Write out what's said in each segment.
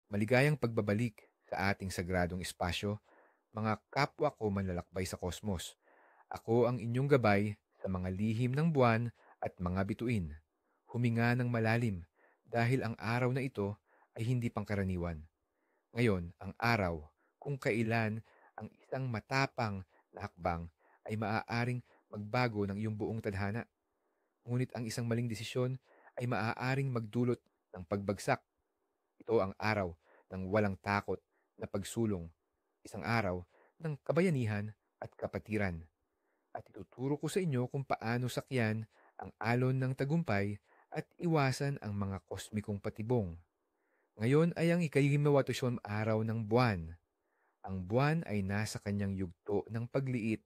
Maligayang pagbabalik sa ating sagradong espasyo, mga kapwa ko manlalakbay sa kosmos. Ako ang inyong gabay sa mga lihim ng buwan at mga bituin. Huminga ng malalim dahil ang araw na ito ay hindi pangkaraniwan. Ngayon, ang araw kung kailan ang isang matapang na hakbang ay maaaring magbago ng iyong buong tadhana. Ngunit ang isang maling desisyon ay maaaring magdulot ng pagbagsak. Ito ang araw ng walang takot na pagsulong, isang araw ng kabayanihan at kapatiran. At ituturo ko sa inyo kung paano sakyan ang alon ng tagumpay at iwasan ang mga kosmikong patibong. Ngayon ay ang ika-58 araw ng buwan. Ang buwan ay nasa kanyang yugto ng pagliit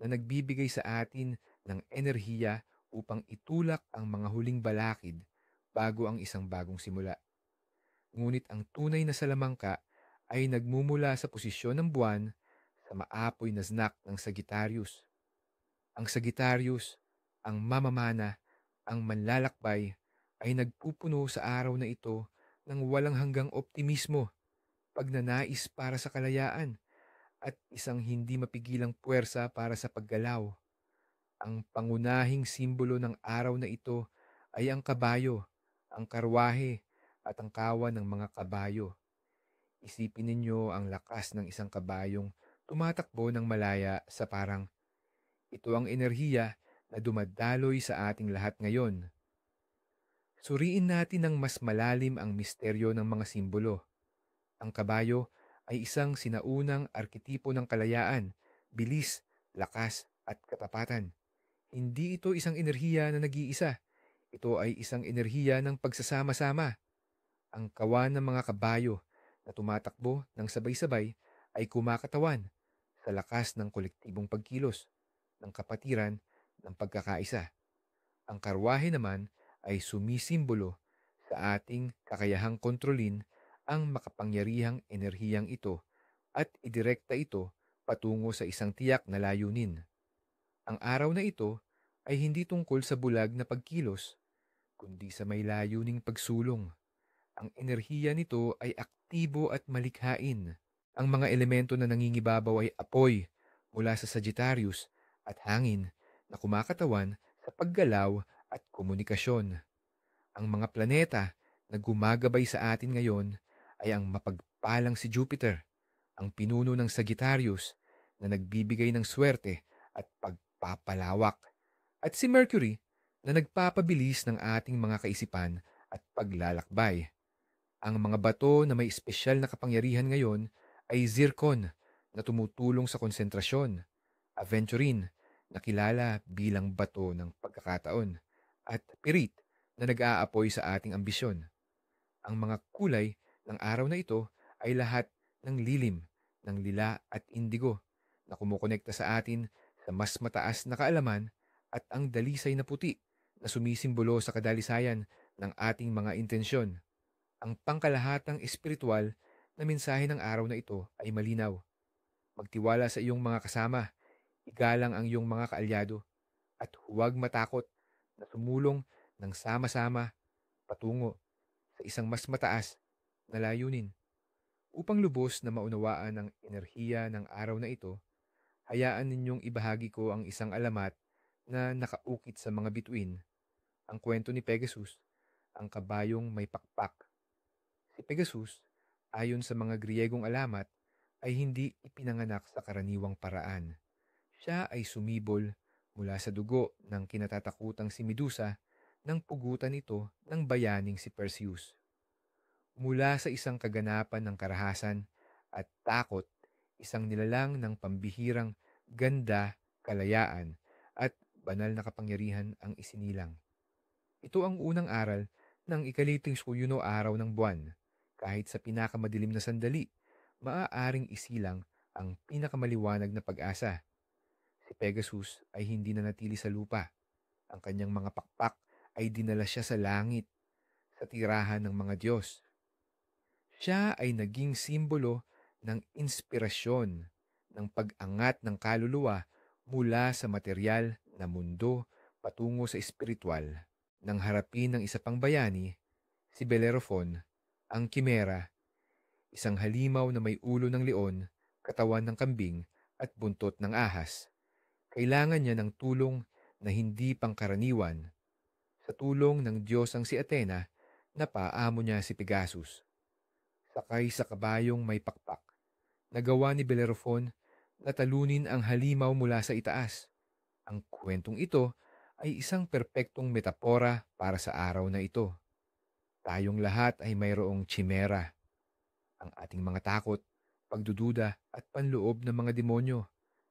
na nagbibigay sa atin ng enerhiya upang itulak ang mga huling balakid bago ang isang bagong simula. Ngunit ang tunay na salamangka ay nagmumula sa posisyon ng buwan sa maapoy na znak ng Sagittarius. Ang Sagittarius, ang mamamana, ang manlalakbay, ay nagpupuno sa araw na ito ng walang hanggang optimismo, pagnanais para sa kalayaan, at isang hindi mapigilang puwersa para sa paggalaw. Ang pangunahing simbolo ng araw na ito ay ang kabayo, ang karwahe, at ang kawan ng mga kabayo. Isipin ninyo ang lakas ng isang kabayong tumatakbo ng malaya sa parang ito ang enerhiya na dumadaloy sa ating lahat ngayon. Suriin natin ng mas malalim ang misteryo ng mga simbolo. Ang kabayo ay isang sinaunang arketipo ng kalayaan, bilis, lakas, at katapatan. Hindi ito isang enerhiya na nag-iisa. Ito ay isang enerhiya ng pagsasama-sama. Ang kawan ng mga kabayo na tumatakbo ng sabay-sabay ay kumakatawan sa lakas ng kolektibong pagkilos, ng kapatiran, ng pagkakaisa. Ang karwahe naman ay sumisimbolo sa ating kakayahang kontrolin ang makapangyarihang enerhiyang ito at idirekta ito patungo sa isang tiyak na layunin. Ang araw na ito ay hindi tungkol sa bulag na pagkilos, kundi sa may layuning pagsulong. Ang enerhiya nito ay aktibo at malikhain. Ang mga elemento na nangingibabaw ay apoy mula sa Sagittarius at hangin na kumakatawan sa paggalaw at komunikasyon. Ang mga planeta na gumagabay sa atin ngayon ay ang mapagpalang si Jupiter, ang pinuno ng Sagittarius na nagbibigay ng swerte at pagpapalawak, at si Mercury na nagpapabilis ng ating mga kaisipan at paglalakbay. Ang mga bato na may espesyal na kapangyarihan ngayon ay zircon na tumutulong sa konsentrasyon, aventurine na kilala bilang bato ng pagkakataon, at pirit na nag-aapoy sa ating ambisyon. Ang mga kulay ng araw na ito ay lahat ng lilim, ng lila at indigo na kumukonekta sa atin sa mas mataas na kaalaman at ang dalisay na puti na sumisimbolo sa kadalisayan ng ating mga intensyon. Ang pangkalahatang espiritual na mensahe ng araw na ito ay malinaw. Magtiwala sa iyong mga kasama, igalang ang iyong mga kaalyado, at huwag matakot na sumulong ng sama-sama patungo sa isang mas mataas na layunin. Upang lubos na maunawaan ang enerhiya ng araw na ito, hayaan ninyong ibahagi ko ang isang alamat na nakaukit sa mga bituin, ang kwento ni Pegasus, ang kabayong may pakpak. Si Pegasus, ayon sa mga Griyegong alamat, ay hindi ipinanganak sa karaniwang paraan. Siya ay sumibol mula sa dugo ng kinatatakutang si Medusa nang pugutan ito ng bayaning si Perseus. Mula sa isang kaganapan ng karahasan at takot, isang nilalang ng pambihirang ganda, kalayaan, at banal na kapangyarihan ang isinilang. Ito ang unang aral ng ika-31 araw ng buwan. Kahit sa pinakamadilim na sandali, maaaring isilang ang pinakamaliwanag na pag-asa. Si Pegasus ay hindi nanatili sa lupa. Ang kanyang mga pakpak ay dinala siya sa langit, sa tirahan ng mga Diyos. Siya ay naging simbolo ng inspirasyon, ng pag-angat ng kaluluwa mula sa material na mundo patungo sa espiritual. Nang harapin ng isa pang bayani, si Bellerophon, ang Kimera, isang halimaw na may ulo ng leon, katawan ng kambing, at buntot ng ahas. Kailangan niya ng tulong na hindi pangkaraniwan. Sa tulong ng Diyosang si Athena, napaamo niya si Pegasus. Sakay sa kabayong may pakpak, nagawa ni Bellerophon na talunin ang halimaw mula sa itaas. Ang kwentong ito ay isang perpektong metapora para sa araw na ito. Tayong lahat ay mayroong chimera, ang ating mga takot, pagdududa at panloob ng mga demonyo.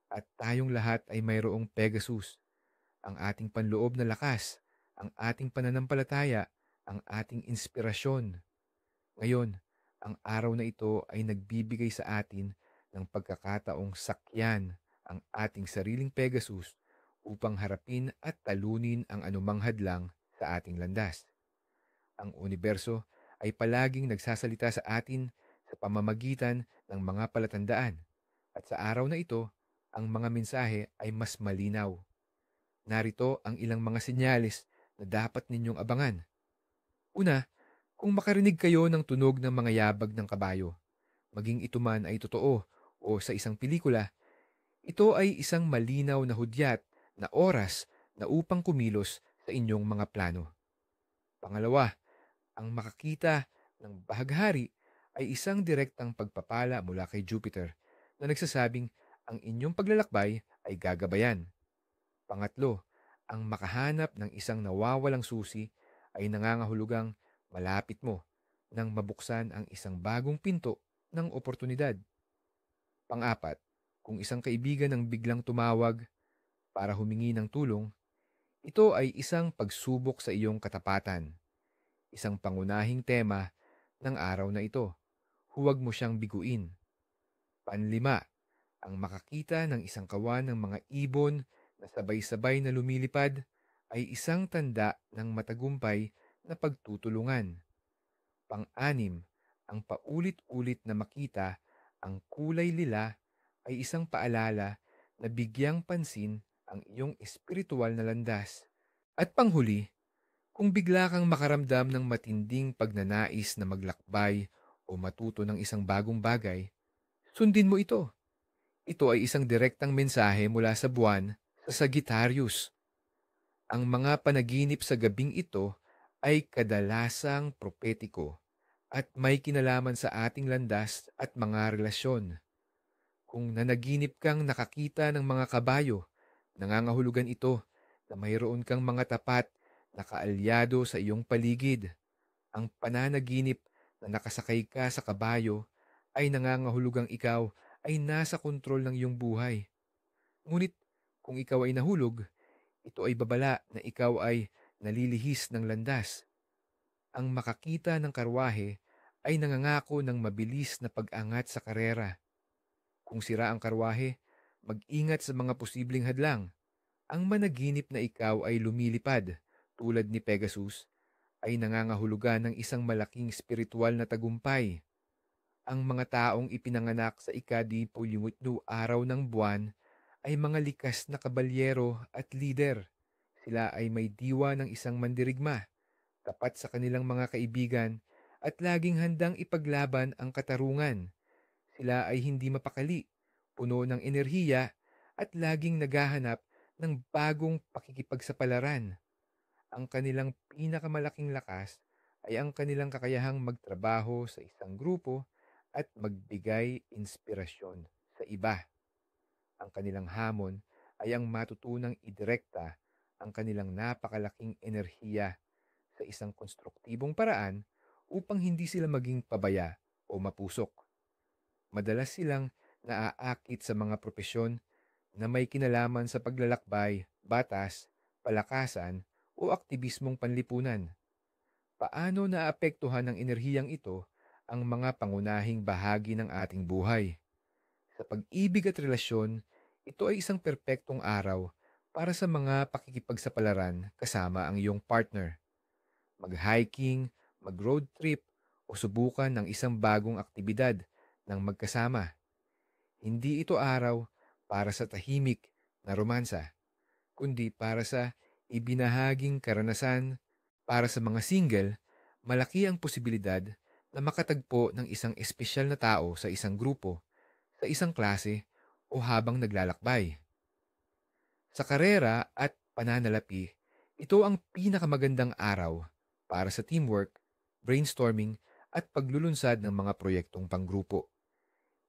At tayong lahat ay mayroong Pegasus, ang ating panloob na lakas, ang ating pananampalataya, ang ating inspirasyon. Ngayon, ang araw na ito ay nagbibigay sa atin ng pagkakataong sakyan ang ating sariling Pegasus upang harapin at talunin ang anumang hadlang sa ating landas. Ang universo ay palaging nagsasalita sa atin sa pamamagitan ng mga palatandaan, at sa araw na ito, ang mga mensahe ay mas malinaw. Narito ang ilang mga senyales na dapat ninyong abangan. Una, kung makarinig kayo ng tunog ng mga yabag ng kabayo, maging ito man ay totoo o sa isang pelikula, ito ay isang malinaw na hudyat na oras na upang kumilos sa inyong mga plano. Pangalawa, ang makakita ng bahaghari ay isang direktang pagpapala mula kay Jupiter na nagsasabing ang inyong paglalakbay ay gagabayan. Pangatlo, ang makahanap ng isang nawawalang susi ay nangangahulugang malapit mo nang mabuksan ang isang bagong pinto ng oportunidad. Pang-apat, kung isang kaibigan ang biglang tumawag para humingi ng tulong, ito ay isang pagsubok sa iyong katapatan, isang pangunahing tema ng araw na ito. Huwag mo siyang biguin. Panlima, ang makakita ng isang kawan ng mga ibon na sabay-sabay na lumilipad ay isang tanda ng matagumpay na pagtutulungan. Pang-anim, ang paulit-ulit na makita ang kulay lila ay isang paalala na bigyang pansin ang iyong espiritual na landas. At panghuli, kung bigla kang makaramdam ng matinding pagnanais na maglakbay o matuto ng isang bagong bagay, sundin mo ito. Ito ay isang direktang mensahe mula sa buwan sa Sagittarius. Ang mga panaginip sa gabing ito ay kadalasang propetiko at may kinalaman sa ating landas at mga relasyon. Kung nanaginip kang nakakita ng mga kabayo, nangangahulugan ito na mayroon kang mga tapat na kaalyado sa iyong paligid. Ang pananaginip na nakasakay ka sa kabayo ay nangangahulugang ikaw ay nasa kontrol ng iyong buhay. Ngunit kung ikaw ay nahulog, ito ay babala na ikaw ay nalilihis ng landas. Ang makakita ng karwahe ay nangangako ng mabilis na pag-angat sa karera. Kung sira ang karwahe, mag-ingat sa mga posibleng hadlang. Ang managinip na ikaw ay lumilipad, tulad ni Pegasus, ay nangangahulugan ng isang malaking spiritual na tagumpay. Ang mga taong ipinanganak sa ika-10 araw ng buwan ay mga likas na kabalyero at lider. Sila ay may diwa ng isang mandirigma, tapat sa kanilang mga kaibigan, at laging handang ipaglaban ang katarungan. Sila ay hindi mapakali, puno ng enerhiya, at laging naghahanap ng bagong pakikipagsapalaran. Ang kanilang pinakamalaking lakas ay ang kanilang kakayahang magtrabaho sa isang grupo at magbigay inspirasyon sa iba. Ang kanilang hamon ay ang matutunang idirekta ang kanilang napakalaking enerhiya sa isang konstruktibong paraan upang hindi sila maging pabaya o mapusok. Madalas silang naaakit sa mga propesyon na may kinalaman sa paglalakbay, batas, palakasan o aktibismong panlipunan. Paano naapektuhan ng enerhiyang ito ang mga pangunahing bahagi ng ating buhay? Sa pag-ibig at relasyon, ito ay isang perpektong araw para sa mga pakikipagsapalaran kasama ang iyong partner. Mag-hiking, mag-road trip, o subukan ng isang bagong aktibidad ng magkasama. Hindi ito araw para sa tahimik na romansa, kundi para sa ibinahaging karanasan. Para sa mga single, malaki ang posibilidad na makatagpo ng isang espesyal na tao sa isang grupo, sa isang klase, o habang naglalakbay. Sa karera at pananalapi, ito ang pinakamagandang araw para sa teamwork, brainstorming, at paglulunsad ng mga proyektong panggrupo.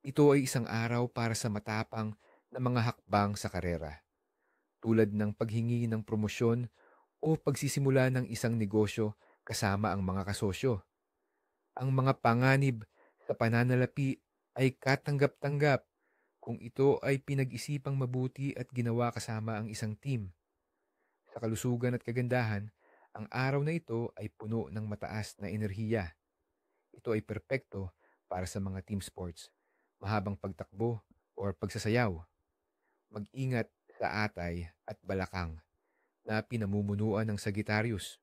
Ito ay isang araw para sa matapang na mga hakbang sa karera, tulad ng paghingi ng promosyon o pagsisimula ng isang negosyo kasama ang mga kasosyo. Ang mga panganib sa pananalapi ay katanggap-tanggap kung ito ay pinag-isipang mabuti at ginawa kasama ang isang team. Sa kalusugan at kagandahan, ang araw na ito ay puno ng mataas na enerhiya. Ito ay perpekto para sa mga team sports, mahabang pagtakbo o pagsasayaw. Mag-ingat sa atay at balakang na pinamumunuan ng Sagittarius.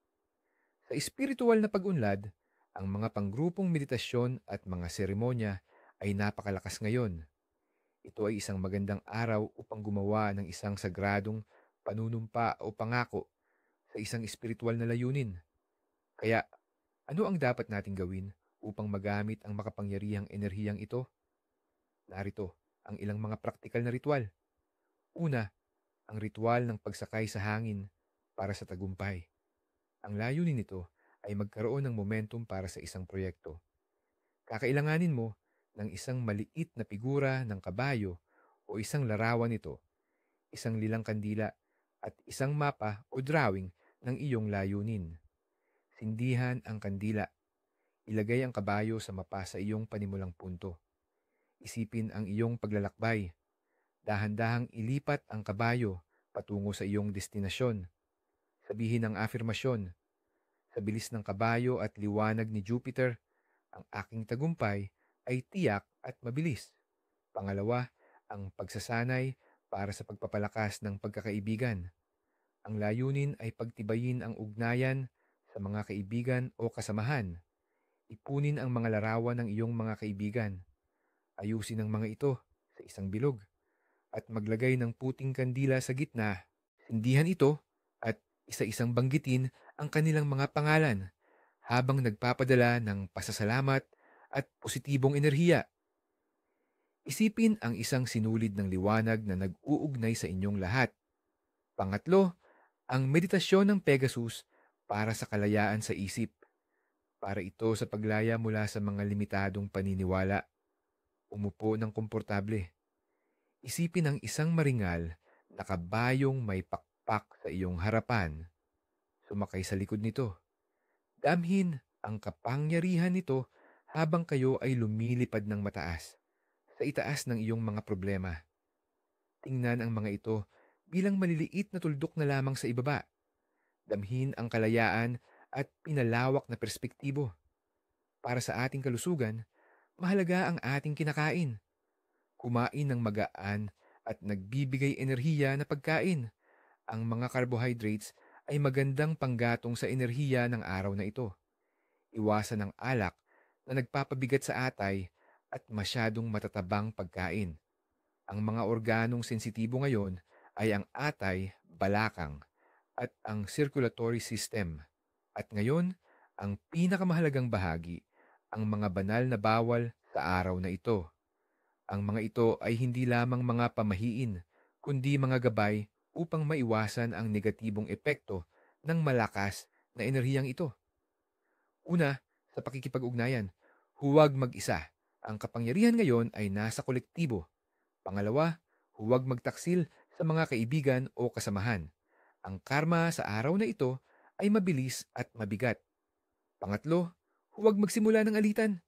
Sa espiritual na pag-unlad, ang mga panggrupong meditasyon at mga seremonya ay napakalakas ngayon. Ito ay isang magandang araw upang gumawa ng isang sagradong panunumpa o pangako sa isang espiritual na layunin. Kaya, ano ang dapat nating gawin upang magamit ang makapangyarihang enerhiyang ito? Narito ang ilang mga praktikal na ritual. Una, ang ritual ng pagsakay sa hangin para sa tagumpay. Ang layunin nito ay magkaroon ng momentum para sa isang proyekto. Kakailanganin mo ng isang maliit na figura ng kabayo o isang larawan nito, isang lilang kandila at isang mapa o drawing ng iyong layunin. Sindihan ang kandila. Ilagay ang kabayo sa mapa sa iyong panimulang punto. Isipin ang iyong paglalakbay. Dahan-dahang ilipat ang kabayo patungo sa iyong destinasyon. Sabihin ang afirmasyon. Sa bilis ng kabayo at liwanag ni Jupiter, ang aking tagumpay ay tiyak at mabilis. Pangalawa, ang pagsasanay para sa pagpapalakas ng pagkakaibigan. Ang layunin ay pagtibayin ang ugnayan sa mga kaibigan o kasamahan. Ipunin ang mga larawan ng iyong mga kaibigan. Ayusin ang mga ito sa isang bilog at maglagay ng puting kandila sa gitna. Sindihan ito at isa-isang banggitin ang kanilang mga pangalan habang nagpapadala ng pasasalamat at positibong enerhiya. Isipin ang isang sinulid ng liwanag na nag-uugnay sa inyong lahat. Pangatlo, ang meditasyon ng Pegasus para sa kalayaan sa isip. Para ito sa paglaya mula sa mga limitadong paniniwala. Umupo ng komportable. Isipin ang isang maringal na kabayong may pakpak sa iyong harapan. Sumakay sa likod nito. Damhin ang kapangyarihan nito habang kayo ay lumilipad ng mataas sa itaas ng iyong mga problema. Tingnan ang mga ito bilang maliliit na tuldok na lamang sa ibaba. Damhin ang kalayaan at pinalawak na perspektibo. Para sa ating kalusugan, mahalaga ang ating kinakain. Kumain ng magaan at nagbibigay enerhiya na pagkain. Ang mga carbohydrates ay magandang panggatong sa enerhiya ng araw na ito. Iwasan ang alak na nagpapabigat sa atay at masyadong matatabang pagkain. Ang mga organong sensitibo ngayon ay ang atay, balakang, at ang circulatory system. At ngayon, ang pinakamahalagang bahagi, ang mga banal na bawal sa araw na ito. Ang mga ito ay hindi lamang mga pamahiin, kundi mga gabay upang maiwasan ang negatibong epekto ng malakas na enerhiyang ito. Una, sa pakikipag-ugnayan, huwag mag-isa. Ang kapangyarihan ngayon ay nasa kolektibo. Pangalawa, huwag magtaksil sa mga kaibigan o kasamahan. Ang karma sa araw na ito ay mabilis at mabigat. Pangatlo, huwag magsimula ng alitan.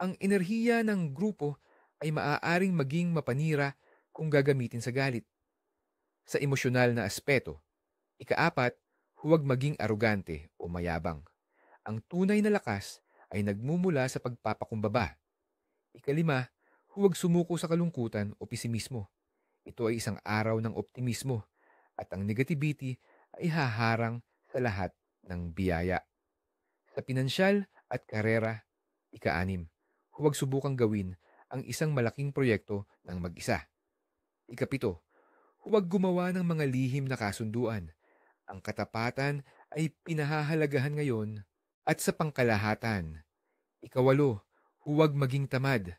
Ang enerhiya ng grupo ay maaaring maging mapanira kung gagamitin sa galit. Sa emosyonal na aspeto, ikaapat, huwag maging arugante o mayabang. Ang tunay na lakas ay nagmumula sa pagpapakumbaba. Ikalima, huwag sumuko sa kalungkutan o pesimismo. Ito ay isang araw ng optimismo at ang negativity ay haharang sa lahat ng biyaya. Sa pinansyal at karera, ika-anim, huwag subukang gawin ang isang malaking proyekto ng mag-isa. Ikapito, huwag gumawa ng mga lihim na kasunduan. Ang katapatan ay pinahahalagahan ngayon at sa pangkalahatan. Ikawalo, huwag maging tamad.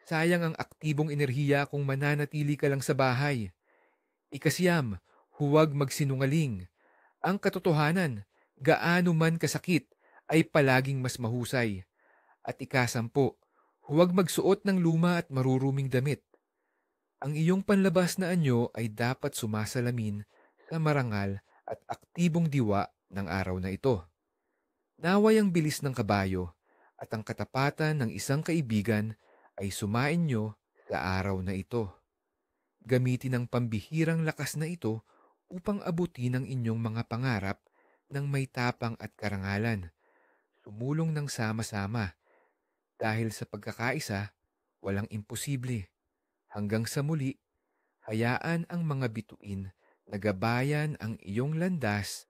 Sayang ang aktibong enerhiya kung mananatili ka lang sa bahay. Ikasyam, huwag magsinungaling. Ang katotohanan, gaano man kasakit, ay palaging mas mahusay. At ikasampu, huwag magsuot ng luma at maruruming damit. Ang iyong panlabas na anyo ay dapat sumasalamin sa marangal at aktibong diwa ng araw na ito. Naway ang bilis ng kabayo at ang katapatan ng isang kaibigan ay sumain nyo sa araw na ito. Gamitin ang pambihirang lakas na ito upang abutin ang inyong mga pangarap ng may tapang at karangalan. Sumulong ng sama-sama dahil sa pagkakaisa, walang imposible. Hanggang sa muli, hayaan ang mga bituin na gabayan ang iyong landas